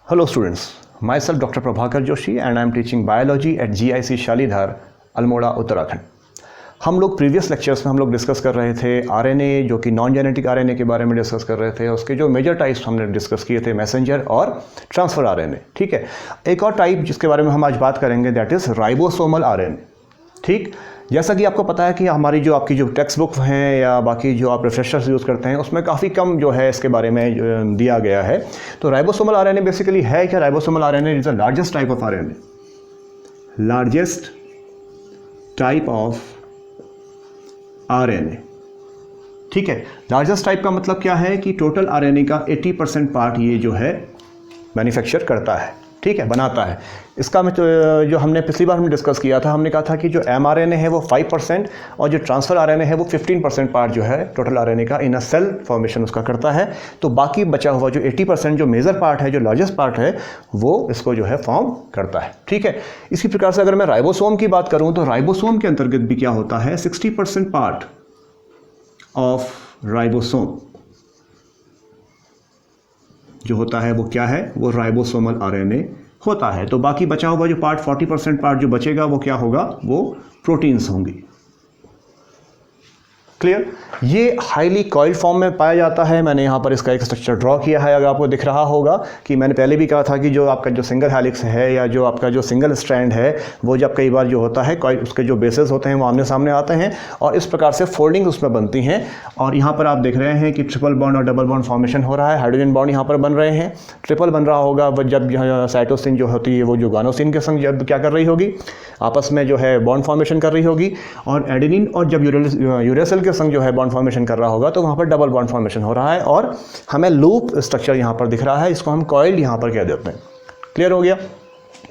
Hello students, myself Dr. Prabhakar Joshi and I am teaching biology at GIC Shalidhar, Almora Uttarakhand. हम लोग previous lectures में हम लोग discuss कर रहे थे आरएनए, जो कि नॉन जेनेटिक आरएनए के बारे में डिस्कस कर रहे थे। उसके जो मेजर टाइप्स हमने डिस्कस किए थे, मैसेंजर और ट्रांसफ़र आरएनए। ठीक है, एक और टाइप जिसके बारे में हम आज बात करेंगे दैट इज़ राइबोसोमल आरएनए। ठीक, जैसा कि आपको पता है कि हमारी जो आपकी जो टेक्स्ट बुक हैं या बाकी जो आप रिफ्रेशर्स यूज़ करते हैं उसमें काफ़ी कम जो है इसके बारे में दिया गया है। तो राइबोसोमल आरएनए बेसिकली है क्या? Ribosomal RNA is the largest type of RNA, largest type of RNA. ठीक है, लार्जेस्ट टाइप का मतलब क्या है कि टोटल आरएनए का 80% पार्ट ये जो है मैन्युफैक्चर करता है। ठीक है, बनाता है। इसका जो हमने पिछली बार हमने डिस्कस किया था, हमने कहा था कि जो mRNA है वो 5% और जो ट्रांसफ़र आरएनए है वो 15% पार्ट जो है टोटल आरएनए का इन अ सेल फॉर्मेशन उसका करता है। तो बाकी बचा हुआ जो 80% जो मेजर पार्ट है, जो लार्जेस्ट पार्ट है, वो इसको जो है फॉर्म करता है। ठीक है, इसी प्रकार से अगर मैं राइबोसोम की बात करूँ तो राइबोसोम के अंतर्गत भी क्या होता है, 60% पार्ट ऑफ राइबोसोम जो होता है वो क्या है, वो राइबोसोमल आरएनए होता है। तो बाकी बचा हुआ जो पार्ट 40% पार्ट जो बचेगा वो क्या होगा, वो प्रोटीन्स होंगी। क्लियर? ये हाईली कॉइल्ड फॉर्म में पाया जाता है। मैंने यहाँ पर इसका एक स्ट्रक्चर ड्रॉ किया है, अगर आपको दिख रहा होगा कि मैंने पहले भी कहा था कि जो आपका जो सिंगल हेलिक्स है या जो आपका जो सिंगल स्ट्रैंड है वो जब कई बार जो होता है उसके जो बेसेस होते हैं वो आमने सामने आते हैं और इस प्रकार से फोल्डिंग उसमें बनती हैं। और यहाँ पर आप देख रहे हैं कि ट्रिपल बॉन्ड और डबल बॉन्ड फॉर्मेशन हो रहा है, हाइड्रोजन बॉन्ड यहाँ पर बन रहे हैं। ट्रिपल बन रहा होगा जब साइटोसिन जो होती है वो जो गानोसिन के संग जब क्या कर रही होगी, आपस में जो है बॉन्ड फॉर्मेशन कर रही होगी। और एडेनिन और जब यूरेसिल के संग जो है बॉन्ड फॉर्मेशन कर रहा होगा तो वहाँ पर डबल बॉन्ड फॉर्मेशन हो रहा है और हमें लूप स्ट्रक्चर यहाँ पर दिख रहा है, इसको हम कॉइल्ड यहाँ पर कह देते हैं। क्लियर हो गया?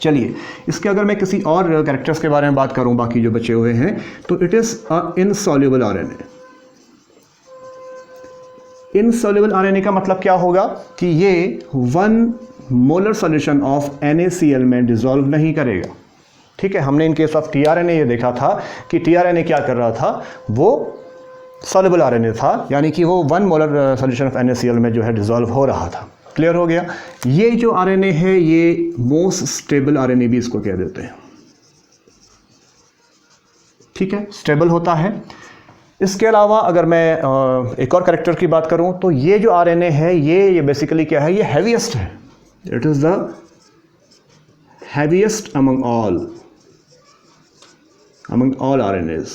चलिए, इसके अगर मैं किसी और कैरेक्टर्स के बारे में बात करूँ बाकी जो बचे हुए हैं, तो it is a insoluble RNA. Insoluble RNA का मतलब क्या होगा कि ये 1 मोलर सॉल्यूशन ऑफ NaCl में डिसॉल्व नहीं करेगा। ठीक है, हमने इन केस ऑफ टीआरएनए ये देखा था कि टीआरएनए क्या कर रहा था, वो सॉल्युबल आरएनए था, यानी कि वो 1 मोलर सॉल्यूशन ऑफ NaCl में जो है डिसॉल्व हो रहा था। क्लियर हो गया? ये जो आरएनए है ये मोस्ट स्टेबल आरएनए भी इसको कह देते हैं। ठीक है, स्टेबल होता है। इसके अलावा अगर मैं एक और कैरेक्टर की बात करूं तो ये जो आरएनए है ये बेसिकली क्या है, ये हैवीएस्ट है। It is the heaviest among all RNase.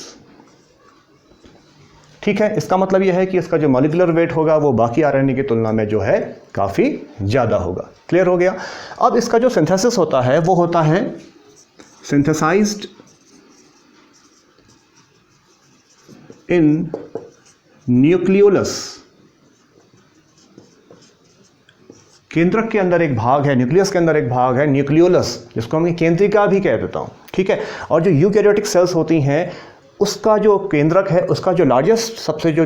ठीक है, इसका मतलब यह है कि इसका जो मॉलिक्यूलर वेट होगा वो बाकी आरएनए की तुलना में जो है काफ़ी ज़्यादा होगा। क्लियर हो गया? अब इसका जो सिंथेसिस होता है वो होता है सिंथेसाइज्ड इन न्यूक्लियोलस। केंद्रक के अंदर एक भाग है, न्यूक्लियस के अंदर एक भाग है न्यूक्लियोलस, जिसको मैं केंद्रिका भी कह देता हूँ। ठीक है, और जो यूकैरियोटिक सेल्स होती हैं उसका जो केंद्रक है, उसका जो लार्जेस्ट सबसे जो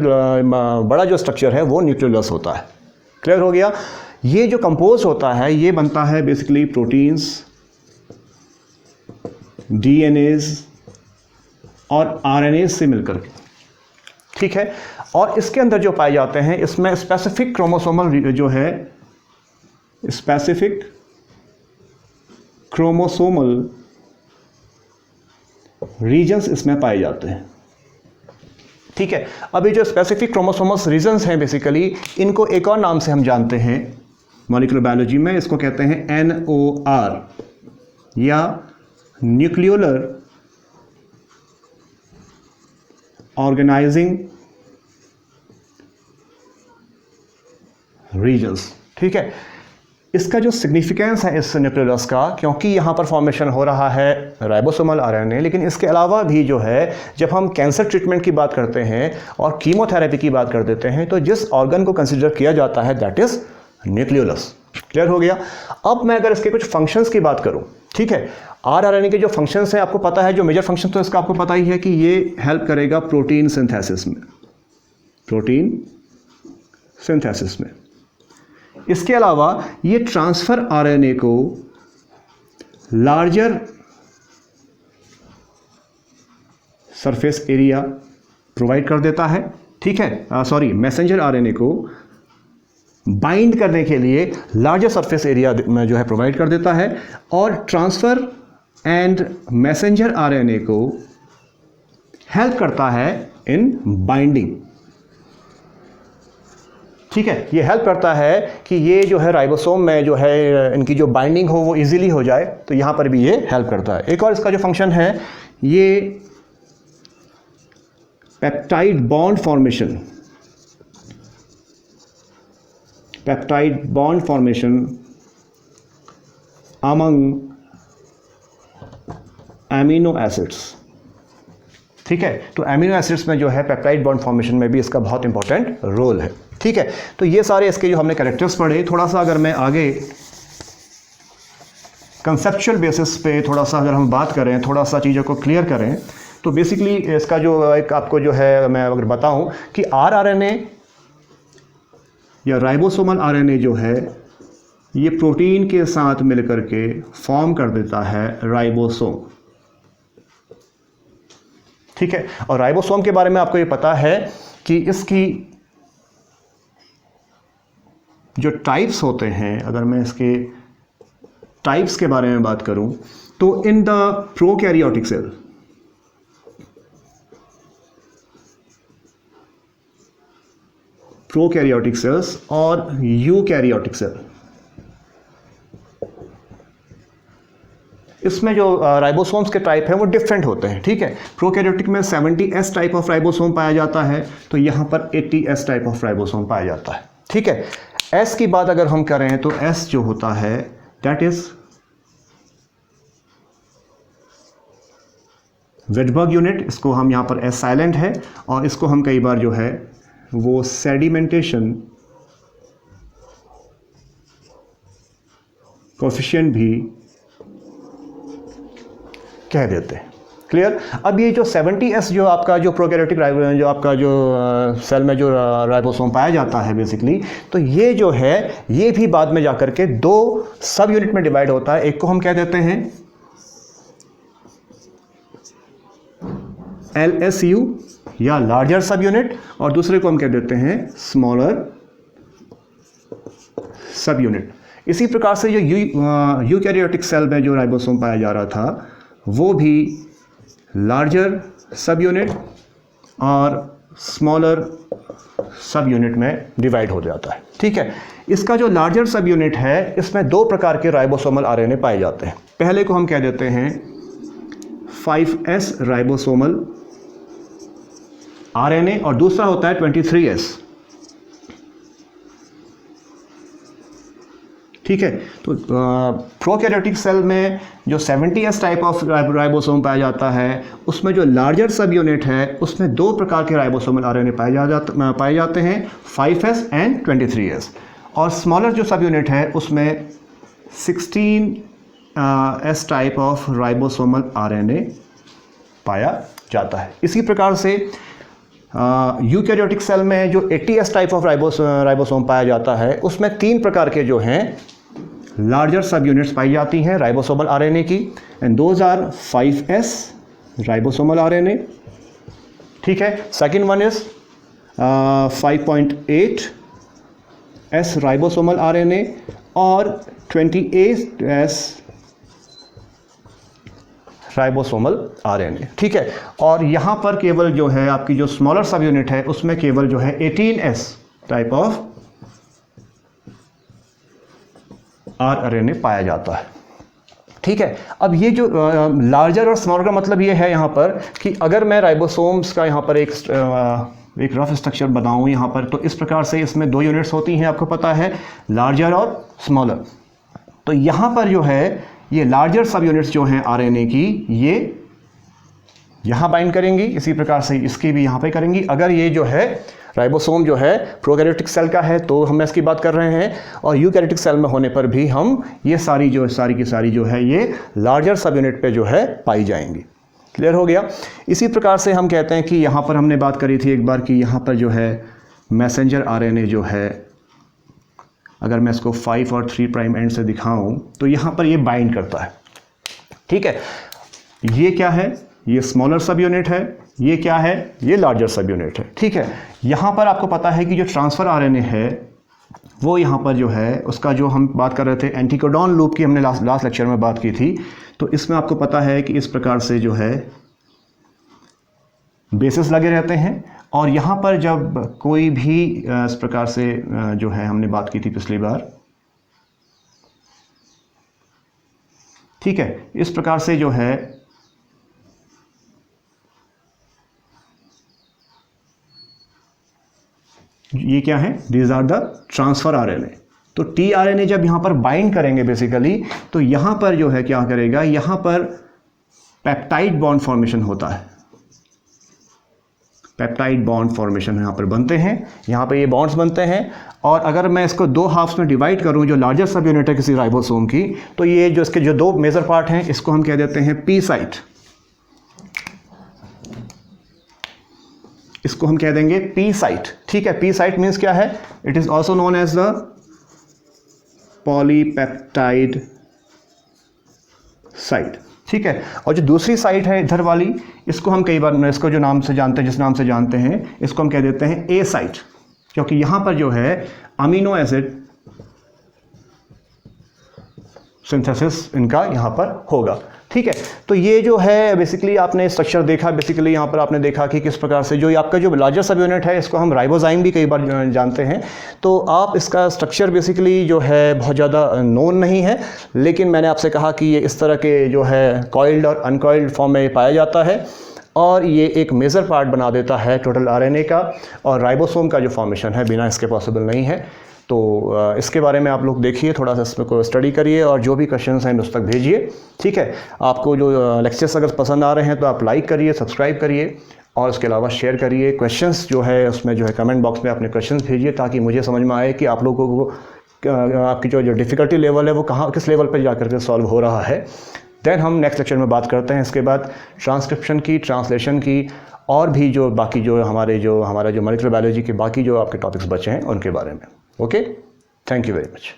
बड़ा जो स्ट्रक्चर है वो न्यूक्लियोलस होता है। क्लियर हो गया? ये जो कंपोज होता है ये बनता है बेसिकली प्रोटीन्स, डीएनएज और आरएनएज से मिलकर के। ठीक है, और इसके अंदर जो पाए जाते हैं इसमें स्पेसिफिक क्रोमोसोमल जो है, स्पेसिफिक क्रोमोसोमल रीजन्स इसमें पाए जाते हैं। ठीक है, अभी जो स्पेसिफिक क्रोमोसोमल रीजन्स हैं बेसिकली इनको एक और नाम से हम जानते हैं मॉलिक्यूलर बायोलॉजी में, इसको कहते हैं NOR या न्यूक्लियोलर ऑर्गेनाइजिंग रीजन्स। ठीक है, इसका जो सिग्निफिकेंस है इस न्यूक्लियोलस का, क्योंकि यहाँ पर फॉर्मेशन हो रहा है राइबोसोमल आरएनए, लेकिन इसके अलावा भी जो है जब हम कैंसर ट्रीटमेंट की बात करते हैं और कीमोथेरेपी की बात कर देते हैं तो जिस ऑर्गन को कंसिडर किया जाता है दैट इज न्यूक्लियोलस। क्लियर हो गया? अब मैं अगर इसके कुछ फंक्शंस की बात करूँ, ठीक है, आरएनए के जो फंक्शंस हैं आपको पता है, जो मेजर फंक्शन तो इसका आपको पता ही है कि ये हेल्प करेगा प्रोटीन सिंथेसिस में, प्रोटीन सिंथेसिस में। इसके अलावा ये ट्रांसफर आरएनए को लार्जर सरफेस एरिया प्रोवाइड कर देता है। ठीक है, मैसेंजर आरएनए को बाइंड करने के लिए लार्जर सरफेस एरिया में जो है प्रोवाइड कर देता है, और ट्रांसफ़र एंड मैसेंजर आरएनए को हेल्प करता है इन बाइंडिंग। ठीक है, ये हेल्प करता है कि ये जो है राइबोसोम में जो है इनकी जो बाइंडिंग हो वो इजीली हो जाए, तो यहाँ पर भी ये हेल्प करता है। एक और इसका जो फंक्शन है, ये peptide bond formation, peptide bond formation among amino acids. ठीक है, तो एमिनो एसिड्स में जो है पेप्टाइड बॉन्ड फॉर्मेशन में भी इसका बहुत इंपॉर्टेंट रोल है। ठीक है, तो ये सारे इसके जो हमने कैरेक्टर्स पढ़े। थोड़ा सा अगर मैं आगे कंसेप्चुअल बेसिस पे थोड़ा सा अगर हम बात करें, थोड़ा सा चीज़ों को क्लियर करें, तो बेसिकली इसका जो एक आपको जो है मैं अगर बताऊं कि आरएनए या राइबोसोमल आरएनए जो है ये प्रोटीन के साथ मिलकर के फॉर्म कर देता है राइबोसोम। ठीक है, और राइबोसोम के बारे में आपको ये पता है कि इसकी जो टाइप्स होते हैं, अगर मैं इसके टाइप्स के बारे में बात करूं तो in the prokaryotic cell, prokaryotic cells और यूकैरियोटिक सेल, इसमें जो राइबोसोम्स के टाइप हैं वो डिफरेंट होते हैं। ठीक है, प्रोकैरियोटिक में 70S टाइप ऑफ राइबोसोम पाया जाता है, तो यहाँ पर 80S टाइप ऑफ राइबोसोम पाया जाता है। ठीक है, S की बात अगर हम करें तो S जो होता है दैट इज वेटबर्ग यूनिट, इसको हम यहाँ पर S साइलेंट है, और इसको हम कई बार जो है वो सेडिमेंटेशन कोएफिशिएंट भी कह देते हैं। क्लियर। अब ये जो 70S जो आपका जो प्रोकैरियोटिक जो आपका जो सेल में जो राइबोसोम पाया जाता है बेसिकली, तो ये जो है ये भी बाद में जाकर के दो सब यूनिट में डिवाइड होता है। एक को हम कह देते हैं LSU या लार्जर सब यूनिट, और दूसरे को हम कह देते हैं स्मॉलर सब यूनिट। इसी प्रकार से जो यूकैरियोटिक सेल में जो राइबोसोम पाया जा रहा था वो भी लार्जर सब यूनिट और स्मॉलर सब यूनिट में डिवाइड हो जाता है। ठीक है, इसका जो लार्जर सब यूनिट है इसमें दो प्रकार के राइबोसोमल आरएनए पाए जाते हैं। पहले को हम कह देते हैं 5S राइबोसोमल आरएनए और दूसरा होता है 23S। ठीक है, तो प्रोकैरियोटिक सेल में जो 70S टाइप ऑफ राइबोसोम पाया जाता है उसमें जो लार्जर सब यूनिट है उसमें दो प्रकार के राइबोसोमल आरएनए पाए जाते हैं, 5S एंड 23S। और स्मॉलर जो सब यूनिट है उसमें 16S type of ribosomal RNA पाया जाता है। इसी प्रकार से यूकैरियोटिक सेल में जो 80S टाइप ऑफ राइबोसोम पाया जाता है उसमें तीन प्रकार के जो हैं लार्जर सब यूनिट्स पाई जाती हैं राइबोसोमल आरएनए की, and those are 5S ribosomal RNA. ठीक है, second one is 5.8S ribosomal RNA और 28S राइबोसोमल आरएनए। ठीक है, और यहाँ पर केवल जो है आपकी जो स्मॉलर सब यूनिट है उसमें केवल जो है 18S टाइप ऑफ आरएनए पाया जाता है। ठीक है, अब ये जो लार्जर और स्मॉलर का मतलब ये है यहाँ पर कि अगर मैं राइबोसोम्स का यहाँ पर एक रफ स्ट्रक्चर बनाऊँ यहाँ पर, तो इस प्रकार से इसमें दो यूनिट्स होती हैं, आपको पता है, लार्जर और स्मॉलर। तो यहाँ पर जो है ये लार्जर सब यूनिट्स जो हैं आरएनए की ये यहाँ बाइंड करेंगी, इसी प्रकार से इसकी भी यहाँ पे करेंगी। अगर ये जो है राइबोसोम जो है प्रोकैरियोटिक सेल का है तो हम इसकी बात कर रहे हैं, और यूकैरियोटिक सेल में होने पर भी हम ये सारी की सारी जो है ये लार्जर सब यूनिट पे जो है पाई जाएंगी। क्लियर हो गया। इसी प्रकार से हम कहते हैं कि यहाँ पर हमने बात करी थी एक बार कि यहाँ पर जो है मैसेंजर आरएनए जो है, अगर मैं इसको 5 और 3 प्राइम एंड से दिखाऊं तो यहाँ पर ये बाइंड करता है। ठीक है, ये क्या है, ये स्मॉलर सब यूनिट है, ये क्या है, ये लार्जर सब यूनिट है। ठीक है, यहाँ पर आपको पता है कि जो ट्रांसफ़र आरएनए है वो यहाँ पर जो है उसका जो हम बात कर रहे थे एंटीकोडॉन लूप की, हमने लास्ट लेक्चर में बात की थी। तो इसमें आपको पता है कि इस प्रकार से जो है बेसिस लगे रहते हैं, और यहाँ पर जब कोई भी इस प्रकार से जो है हमने बात की थी पिछली बार, ठीक है, इस प्रकार से जो है ये क्या है, these are the transfer RNA. तो टीआरएनए जब यहाँ पर बाइंड करेंगे बेसिकली, तो यहाँ पर जो है क्या करेगा, यहाँ पर पेप्टाइड बॉन्ड फॉर्मेशन होता है, पेप्टाइड बॉन्ड फॉर्मेशन यहाँ पर बनते हैं, यहाँ पे ये बॉन्ड्स बनते हैं। और अगर मैं इसको दो हाफ्स में डिवाइड करूँ, जो लार्जर सब यूनिट है किसी राइबोसोम की, तो ये जो इसके जो दो मेजर पार्ट हैं, इसको हम कह देते हैं पी साइट, इसको हम कह देंगे पी साइट, ठीक है। पी साइट मीन्स क्या है, it is also known as the polypeptide site, ठीक है। और जो दूसरी साइट है इधर वाली, इसको हम कई बार इसको जो नाम से जानते हैं, जिस नाम से जानते हैं, इसको हम कह देते हैं ए साइट, क्योंकि यहां पर जो है अमीनो एसिड सिंथेसिस इनका यहाँ पर होगा, ठीक है। तो ये जो है बेसिकली आपने स्ट्रक्चर देखा, बेसिकली यहाँ पर आपने देखा कि किस प्रकार से जो आपका जो लार्जर सब यूनिट है, इसको हम राइबोजाइम भी कई बार जानते हैं। तो आप इसका स्ट्रक्चर बेसिकली जो है बहुत ज़्यादा नोन नहीं है, लेकिन मैंने आपसे कहा कि ये इस तरह के जो है कॉइल्ड और अनकॉइल्ड फॉर्म में पाया जाता है, और ये एक मेजर पार्ट बना देता है टोटल आरएनए का, और राइबोसोम का जो फॉर्मेशन है बिना इसके पॉसिबल नहीं है। तो इसके बारे में आप लोग देखिए, थोड़ा सा इसमें को स्टडी करिए, और जो भी क्वेश्चंस हैं उस तक भेजिए, ठीक है। आपको जो लेक्चर्स अगर पसंद आ रहे हैं तो आप लाइक करिए, सब्सक्राइब करिए, और उसके अलावा शेयर करिए। क्वेश्चंस जो है उसमें जो है कमेंट बॉक्स में अपने क्वेश्चंस भेजिए, ताकि मुझे समझ में आए कि आप लोगों को आपकी जो डिफ़िकल्टी लेवल है वो कहाँ किस लेवल पर जाकर के सॉल्व हो रहा है। देन हम नेक्स्ट लेक्चर में बात करते हैं इसके बाद ट्रांसक्रिप्शन की, ट्रांसलेशन की, और भी जो बाकी जो हमारा जो मॉलिक्यूलर बायोलॉजी के बाकी जो आपके टॉपिक्स बचे हैं उनके बारे में। Okay, thank you very much.